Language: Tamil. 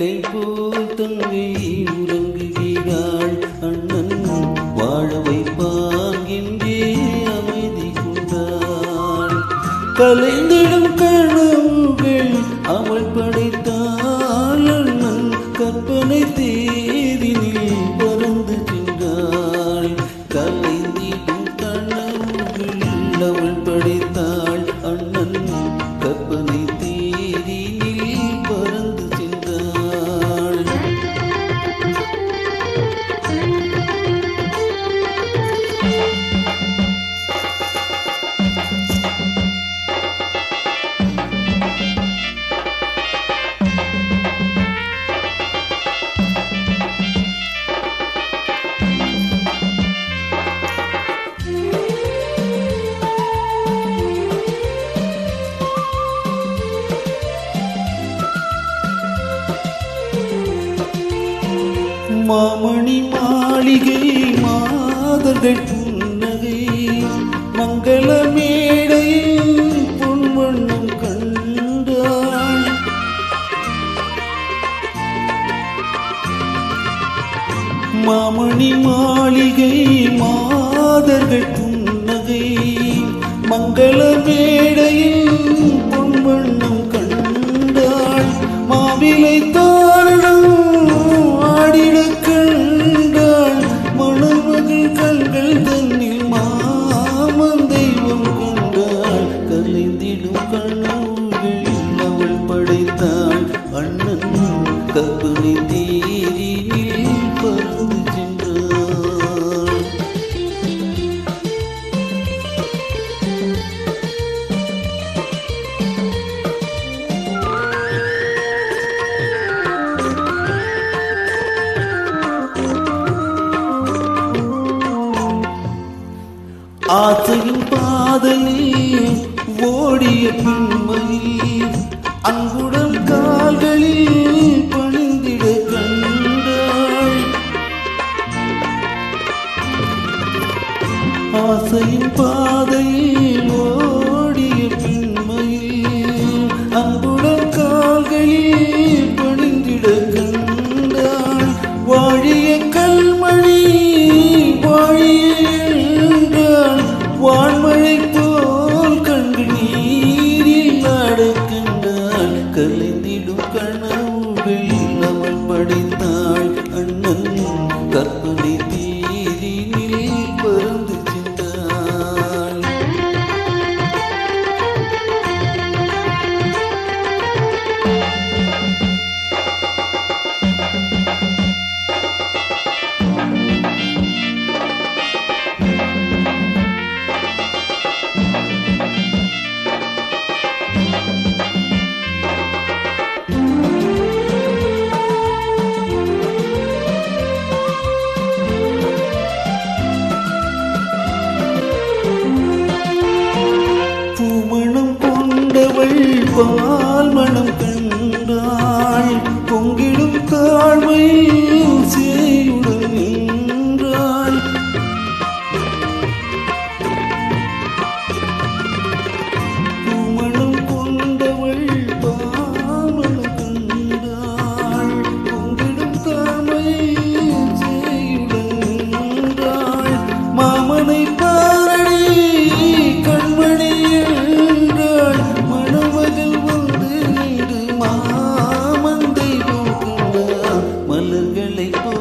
பிள்ளை போல் தங்கை உறங்குகிறாள். அண்ணன் வாழ வைப்பான் என்றே அமைதி கொண்டாள். கலைந்திடும் கனவுகள் அவள் படைத்தாள். அண்ணன் கற்பனை தேரினில் பறந்து சென்றாள். கலைந்திடும் கனவுகள் அவள் படைத்தாள். அண்ணன் கற்பனை தேரினில் பறந்து சென்றாள். மாமணி மாளிகை மாதர்கள் புன்னகை மங்கள மேடையில் பொன்வண்ணம் கண்டாள். மாமணி மாளிகை மாதர்கள் புன்னகை மங்கள மேடையில் பொன்வண்ணம் கண்டாள். மாவிலை தோரணம் ஆடிட கண்டாள். மணமகள் கண்கள் தன்னில் மாமன் தெய்வம் கொண்டாள். கலைந்திடும் கனவுகள் அவள் படைத்தாள். அண்ணன் கற்பனை தேரினில் பறந்து சென்றாள். ஆசையின் பாதையில் ஓடிய பின்மையில் அங்குடன் கால்களில் பணிந்திட கண்டாள். ஆசையின் பாதையில் ஓடிய பின்மையில் அங்குடன் கால்களில் பணிந்திட கண்டாள். வாழிய கல்மணி வாழிய வான்மழை போல் கண்டு நீரில் நடக்கின்றாள். கலைந்திடும் கனவுகள் அவள் படைத்தாள். அண்ணன் கற்பனை தேரினில் பறந்து சென்றாள். பூமணம் கொண்டவள் பால் மணம் கண்டாள். பொங்கிடும் தாழ்மையில் சேயுடன் நின்றாள். பூமணம் கொண்டவள் பால் மணம் கண்டாள். பொங்கிடும் தாழ்மையில் சேயுடன் நின்றாள். மாமனை பாரடி கண்மணி என்றாள். மணமகள் வந்து நின்று மாமன் தெய்வம் கண்டாள். மலர்களை போ